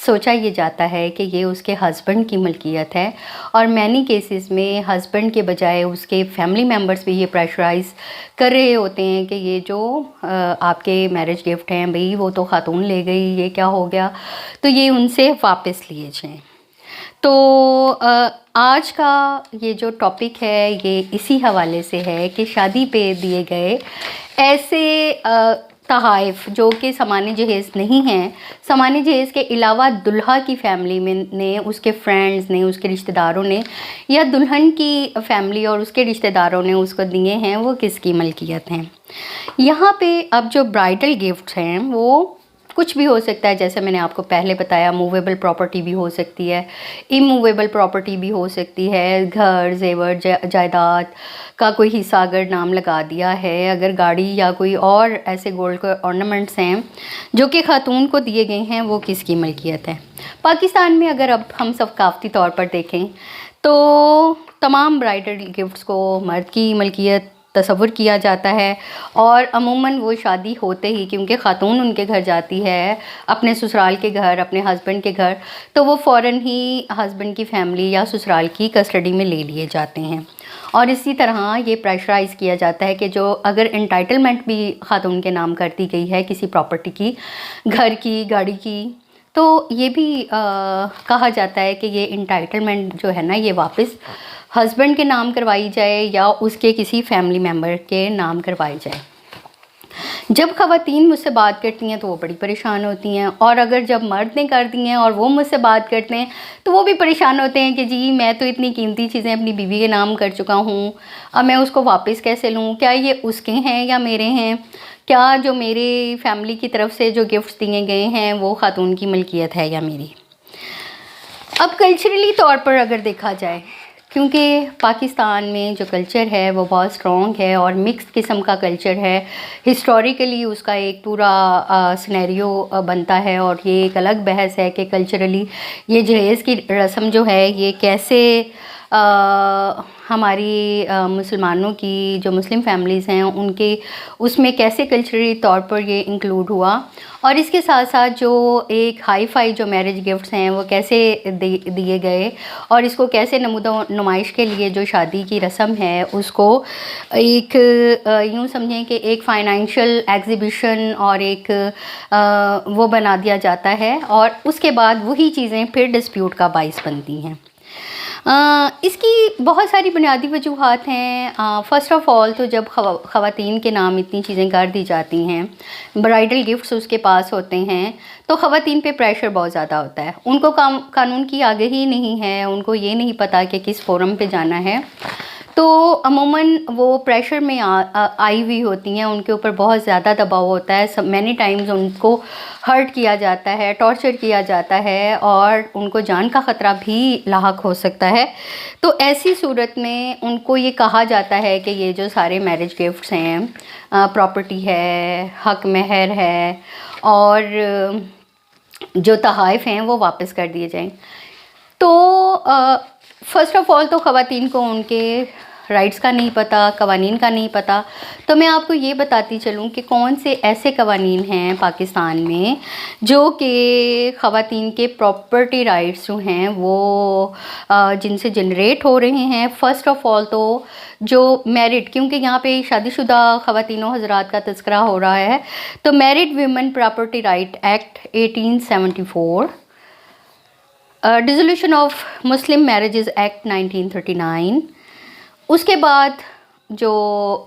سوچا یہ جاتا ہے کہ یہ اس کے ہسبینڈ کی ملکیت ہے، اور مینی کیسز میں ہسبینڈ کے بجائے اس کے فیملی ممبرس بھی یہ پریشرائز کر رہے ہوتے ہیں کہ یہ جو آپ کے میرج گفٹ ہیں بھئی وہ تو خاتون لے گئی، یہ کیا ہو گیا، تو یہ ان سے واپس لیے جائیں۔ تو آج کا یہ جو ٹاپک ہے یہ اسی حوالے سے ہے کہ شادی پہ دیے گئے ایسے تحائف جو کہ سامان جہیز نہیں ہیں، سامان جہیز کے علاوہ دلہا کی فیملی میں نے، اس کے فرینڈز نے، اس کے رشتہ داروں نے، یا دلہن کی فیملی اور اس کے رشتہ داروں نے اس کو دیے ہیں، وہ کس کی ملکیت ہیں۔ یہاں پہ اب جو برائڈل گفٹس ہیں وہ کچھ بھی ہو سکتا ہے، جیسے میں نے آپ کو پہلے بتایا، موویبل پراپرٹی بھی ہو سکتی ہے، اموویبل پراپرٹی بھی ہو سکتی ہے، گھر، زیور، جائیداد کا کوئی حصہ اگر نام لگا دیا ہے، اگر گاڑی یا کوئی اور ایسے گولڈ کے آرنامنٹس ہیں جو کہ خاتون کو دیے گئے ہیں، وہ کس کی ملکیت ہے۔ پاکستان میں اگر اب ہم ثقافتی طور پر دیکھیں تو تمام برائڈل گفٹس کو مرد کی ملکیت تصور کیا جاتا ہے، اور عموماً وہ شادی ہوتے ہی، کیونکہ خاتون ان کے گھر جاتی ہے، اپنے سسرال کے گھر، اپنے ہسبینڈ کے گھر، تو وہ فوراً ہی ہسبینڈ کی فیملی یا سسرال کی کسٹڈی میں لے لیے جاتے ہیں۔ اور اسی طرح یہ پریشرائز کیا جاتا ہے کہ جو اگر انٹائٹلمنٹ بھی خاتون کے نام کر دی گئی ہے کسی پراپرٹی کی، گھر کی، گاڑی کی، تو یہ بھی کہا جاتا ہے کہ یہ انٹائٹلمنٹ جو ہے نا یہ واپس ہسبینڈ کے نام کروائی جائے یا اس کے کسی فیملی ممبر کے نام کروائی جائے۔ جب خواتین مجھ سے بات کرتی ہیں تو وہ بڑی پریشان ہوتی ہیں، اور اگر جب مرد نے کر دی ہیں اور وہ مجھ سے بات کرتے ہیں تو وہ بھی پریشان ہوتے ہیں کہ جی میں تو اتنی قیمتی چیزیں اپنی بیوی کے نام کر چکا ہوں، اب میں اس کو واپس کیسے لوں، کیا یہ اس کے ہیں یا میرے ہیں، کیا جو میرے فیملی کی طرف سے جو گفٹس دیے گئے ہیں وہ خاتون کی ملکیت ہے یا میری۔ اب کلچرلی طور پر اگر دیکھا جائے، کیونکہ پاکستان میں جو کلچر ہے وہ بہت اسٹرانگ ہے اور مکس قسم کا کلچر ہے، ہسٹوریکلی اس کا ایک پورا سنیریو بنتا ہے، اور یہ ایک الگ بحث ہے کہ کلچرلی یہ جہیز کی رسم جو ہے یہ کیسے ہماری مسلمانوں کی جو مسلم فیملیز ہیں ان کے اس میں کیسے کلچرلی طور پر یہ انکلوڈ ہوا، اور اس کے ساتھ ساتھ جو ایک ہائی فائی جو میرج گفٹس ہیں وہ کیسے دیے گئے، اور اس کو کیسے نمود و نمائش کے لیے جو شادی کی رسم ہے اس کو ایک یوں سمجھیں کہ ایک فائنینشیل ایگزیبیشن اور ایک وہ بنا دیا جاتا ہے، اور اس کے بعد وہی چیزیں پھر ڈسپیوٹ کا باعث بنتی ہیں۔ اس کی بہت ساری بنیادی وجوہات ہیں۔ فرسٹ آف آل تو جب خواتین کے نام اتنی چیزیں کر دی جاتی ہیں، برائڈل گفٹس اس کے پاس ہوتے ہیں، تو خواتین پہ پریشر بہت زیادہ ہوتا ہے، ان کو قانون کی آگہی نہیں ہے، ان کو یہ نہیں پتہ کہ کس فورم پہ جانا ہے، تو عموماً وہ پریشر میں آئی ہوئی ہوتی ہیں، ان کے اوپر بہت زیادہ دباؤ ہوتا ہے، مینی ٹائمز ان کو ہرٹ کیا جاتا ہے، ٹارچر کیا جاتا ہے، اور ان کو جان کا خطرہ بھی لاحق ہو سکتا ہے۔ تو ایسی صورت میں ان کو یہ کہا جاتا ہے کہ یہ جو سارے میرج گفٹس ہیں، پراپرٹی ہے، حق مہر ہے، اور جو تحائف ہیں وہ واپس کر دیے جائیں۔ تو فرسٹ آف آل تو خواتین کو ان کے رائٹس کا نہیں پتہ، قوانین کا نہیں پتہ، تو میں آپ کو یہ بتاتی چلوں کہ کون سے ایسے قوانین ہیں پاکستان میں جو کہ خواتین کے پراپرٹی رائٹس جو ہیں وہ جن سے جنریٹ ہو رہے ہیں۔ فرسٹ آف آل تو جو میرڈ، کیونکہ یہاں پہ شادی شدہ خواتین و حضرات کا تذکرہ ہو رہا ہے، تو married women property right act 1874، dissolution of Muslim marriages act 1939، اس کے بعد جو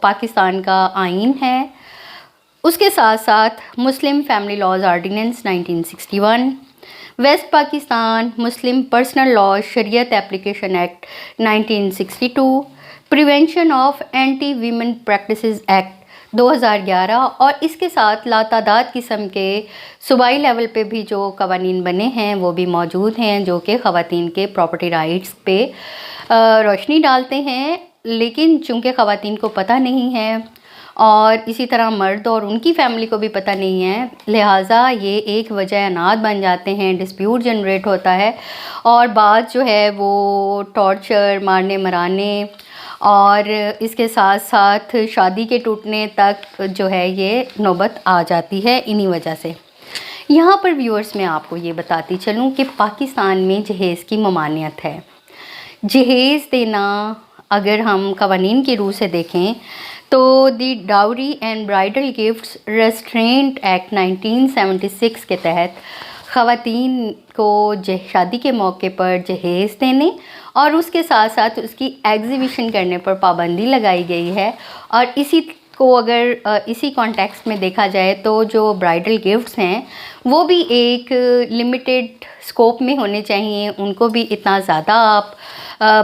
پاکستان کا آئین ہے، اس کے ساتھ ساتھ Muslim family laws ordinance 1961، west Pakistan Muslim personal law Shariat application act 1962، prevention of anti women practices act 2011، اور اس کے ساتھ لاتعداد قسم کے صوبائی لیول پہ بھی جو قوانین بنے ہیں وہ بھی موجود ہیں جو کہ خواتین کے پراپرٹی رائٹس پہ روشنی ڈالتے ہیں، لیکن چونکہ خواتین کو پتہ نہیں ہے اور اسی طرح مرد اور ان کی فیملی کو بھی پتہ نہیں ہے، لہٰذا یہ ایک وجہ انات بن جاتے ہیں، ڈسپیوٹ جنریٹ ہوتا ہے، اور بات جو ہے وہ ٹارچر، مارنے مرانے اور اس کے ساتھ ساتھ شادی کے ٹوٹنے تک جو ہے یہ نوبت آ جاتی ہے انہی وجہ سے۔ یہاں پر ویورز میں آپ کو یہ بتاتی چلوں کہ پاکستان میں جہیز کی ممانعت ہے. جہیز دینا اگر ہم قوانین کی روح سے دیکھیں تو the dowry and bridal gifts restraint act 1976 کے تحت خواتین کو شادی کے موقع پر جہیز دینے اور اس کے ساتھ ساتھ اس کی ایگزیبیشن کرنے پر پابندی لگائی گئی ہے. اور اسی کو اگر اسی کانٹیکسٹ میں دیکھا جائے تو جو برائڈل گفٹس ہیں وہ بھی ایک لمیٹڈ اسکوپ میں ہونے چاہیے. ان کو بھی اتنا زیادہ آپ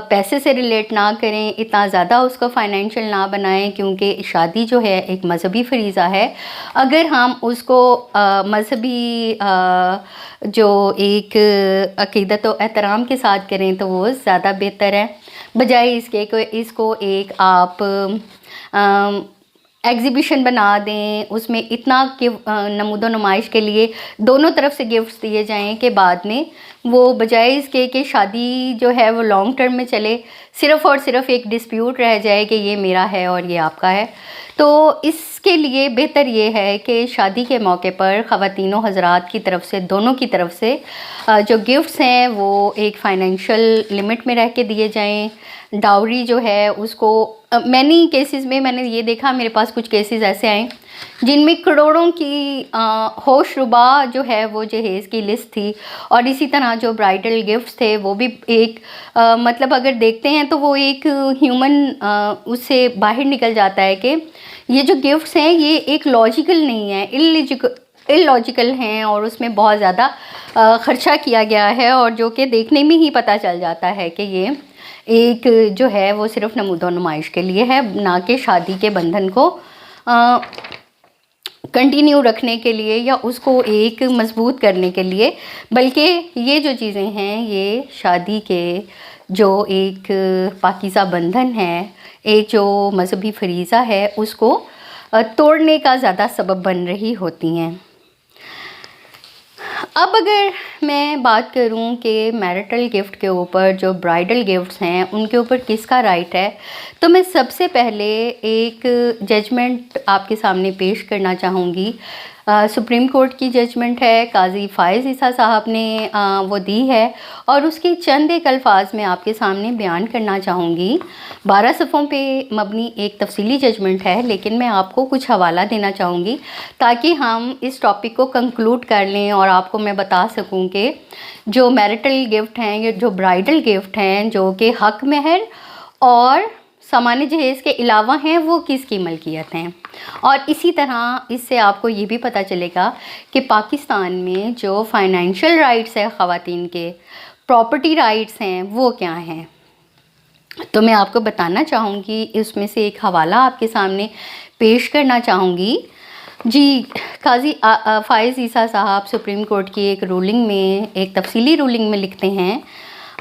پیسے سے ریلیٹ نہ کریں, اتنا زیادہ اس کو فائنینشیل نہ بنائیں, کیونکہ شادی جو ہے ایک مذہبی فریضہ ہے. اگر ہم اس کو مذہبی جو ایک عقیدت و احترام کے ساتھ کریں تو وہ زیادہ بہتر ہے, بجائے اس کے اس کو ایک آپ ایگزیبیشن بنا دیں, اس میں اتنا نمود و نمائش کے لیے دونوں طرف سے گفٹس دیے جائیں کہ بعد میں وہ بجائے اس کے کہ شادی جو ہے وہ لانگ ٹرم میں چلے, صرف اور صرف ایک ڈسپیوٹ رہ جائے کہ یہ میرا ہے اور یہ آپ کا ہے. تو اس کے لیے بہتر یہ ہے کہ شادی کے موقع پر خواتین و حضرات کی طرف سے, دونوں کی طرف سے جو گفٹس ہیں وہ ایک فائنینشیل لمٹ میں رہ کے دیے جائیں. ڈاوری جو ہے اس کو مینی کیسز میں نے یہ دیکھا, میرے پاس کچھ کیسز ایسے آئیں جن میں کروڑوں کی ہوش ربا جو ہے وہ جہیز کی لسٹ تھی. اور اسی طرح جو برائڈل گفٹس تھے وہ بھی ایک مطلب اگر دیکھتے ہیں تو وہ ایک ہیومن اس سے باہر نکل جاتا ہے کہ یہ جو گفٹس ہیں یہ ایک لاجیکل نہیں ہے, اللاجیکل ہیں, اور اس میں بہت زیادہ خرچہ کیا گیا ہے, اور جو کہ دیکھنے میں ہی پتہ چل جاتا ہے کہ یہ ایک جو ہے وہ صرف نمود و نمائش کے لیے ہے, نہ کہ شادی کے بندھن کو کنٹینیو رکھنے کے لیے یا اس کو ایک مضبوط کرنے کے لیے, بلکہ یہ جو چیزیں ہیں یہ شادی کے جو ایک پاکیزہ بندھن ہے, ایک جو مذہبی فریضہ ہے, اس کو توڑنے کا زیادہ سبب بن رہی ہوتی ہیں. اب اگر میں بات کروں کہ میرٹل گفٹ کے اوپر جو برائڈل گفٹس ہیں ان کے اوپر کس کا رائٹ ہے, تو میں سب سے پہلے ایک ججمنٹ آپ کے سامنے پیش کرنا چاہوں گی. سپریم کورٹ کی ججمنٹ ہے, قاضی فائز عیسیٰ صاحب نے وہ دی ہے, اور اس کے چند ایک الفاظ میں آپ کے سامنے بیان کرنا چاہوں گی. 12 صفحوں پہ مبنی ایک تفصیلی ججمنٹ ہے, لیکن میں آپ کو کچھ حوالہ دینا چاہوں گی تاکہ ہم اس ٹاپک کو کنکلوڈ کر لیں اور آپ کو میں بتا سکوں کہ جو میرٹل گفٹ ہیں یا جو برائڈل گفٹ ہیں جو کہ حق مہر اور سامان جہیز کے علاوہ ہیں وہ کس کی ملکیت ہیں. اور اسی طرح اس سے آپ کو یہ بھی پتہ چلے گا کہ پاکستان میں جو فائنینشیل رائٹس ہیں خواتین کے, پراپرٹی رائٹس ہیں, وہ کیا ہیں. تو میں آپ کو بتانا چاہوں گی, اس میں سے ایک حوالہ آپ کے سامنے پیش کرنا چاہوں گی. جی, قاضی فائز عیسیٰ صاحب سپریم کورٹ کی ایک رولنگ میں, ایک تفصیلی رولنگ میں لکھتے ہیں,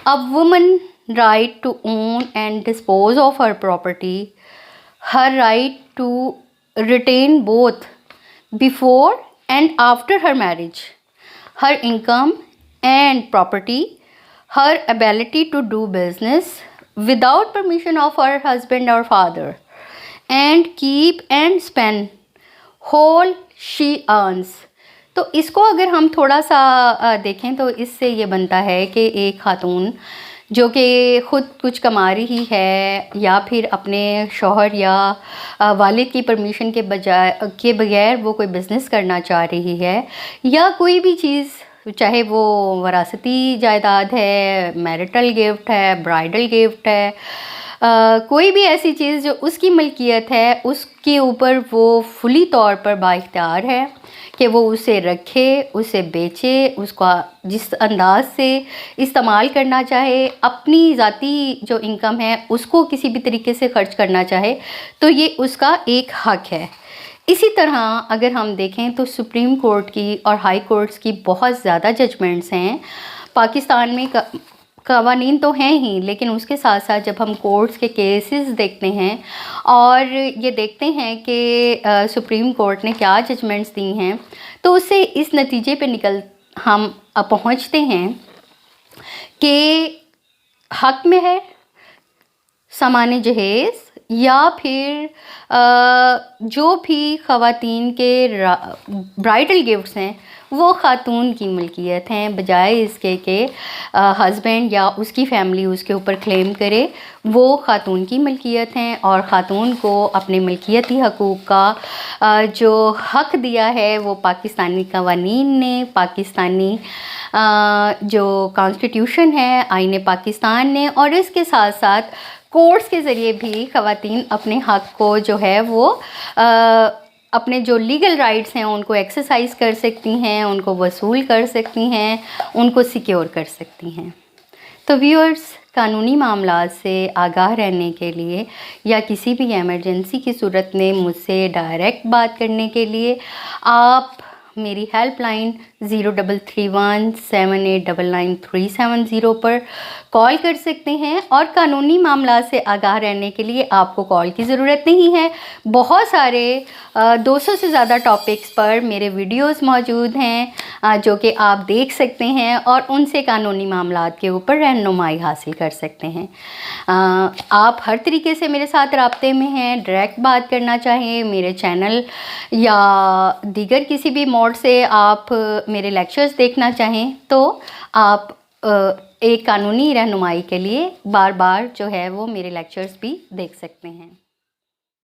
اب women right to own and dispose of her property, her right to retain both before and after her marriage, her income and property, her ability to do business without permission of her husband or father, and keep and spend whole she earns. تو اس کو اگر ہم تھوڑا سا دیکھیں تو اس سے یہ بنتا ہے کہ ایک خاتون جو کہ خود کچھ کما رہی ہے یا پھر اپنے شوہر یا والد کی پرمیشن کے بغیر وہ کوئی بزنس کرنا چاہ رہی ہے, یا کوئی بھی چیز, چاہے وہ وراثتی جائیداد ہے, میرٹل گفٹ ہے, برائڈل گفٹ ہے, کوئی بھی ایسی چیز جو اس کی ملکیت ہے, اس کے اوپر وہ فلی طور پر بااختیار ہے کہ وہ اسے رکھے, اسے بیچے, اس کا جس انداز سے استعمال کرنا چاہے, اپنی ذاتی جو انکم ہے اس کو کسی بھی طریقے سے خرچ کرنا چاہے, تو یہ اس کا ایک حق ہے. اسی طرح اگر ہم دیکھیں تو سپریم کورٹ کی اور ہائی کورٹس کی بہت زیادہ ججمنٹس ہیں. پاکستان میں قوانین تو ہیں ہی, لیکن اس کے ساتھ ساتھ جب ہم کورٹس کے کیسز دیکھتے ہیں اور یہ دیکھتے ہیں کہ سپریم کورٹ نے کیا ججمنٹس دی ہیں, تو اس سے اس نتیجے پہ ہم پہنچتے ہیں کہ حق میں ہے, سامان جہیز یا پھر جو بھی خواتین کے برائڈل گفٹس ہیں وہ خاتون کی ملکیت ہیں، بجائے اس کے کہ ہسبینڈ یا اس کی فیملی اس کے اوپر کلیم کرے، وہ خاتون کی ملکیت ہیں، اور خاتون کو اپنے ملکیتی حقوق کا جو حق دیا ہے وہ پاکستانی قوانین نے، پاکستانی جو کانسٹیٹیوشن ہے، آئین پاکستان نے، اور اس کے ساتھ ساتھ کورٹس کے ذریعے بھی خواتین اپنے حق کو جو ہے وہ اپنے جو لیگل رائٹس ہیں ان کو ایکسرسائز کر سکتی ہیں، ان کو وصول کر سکتی ہیں، ان کو سیکیور کر سکتی ہیں۔ تو ویورز، قانونی معاملات سے آگاہ رہنے کے لیے یا کسی بھی ایمرجنسی کی صورت میں مجھ سے ڈائریکٹ بات کرنے کے لیے آپ میری ہیلپ لائن 033178999370 پر کال کر سکتے ہیں، اور قانونی معاملات سے آگاہ رہنے کے لیے آپ کو کال کی ضرورت نہیں ہے۔ بہت سارے 200 سے زیادہ ٹاپکس پر میرے ویڈیوز موجود ہیں جو کہ آپ دیکھ سکتے ہیں، اور ان سے قانونی معاملات کے اوپر رہنمائی حاصل کر سکتے ہیں۔ آپ ہر طریقے سے میرے ساتھ رابطے میں ہیں، ڈائریکٹ بات کرنا چاہیں میرے چینل یا دیگر کسی بھی موڈ سے آپ میرے لیکچرز دیکھنا چاہیں، تو آپ ایک قانونی رہنمائی کے لیے بار بار جو ہے وہ میرے لیکچرز بھی دیکھ سکتے ہیں۔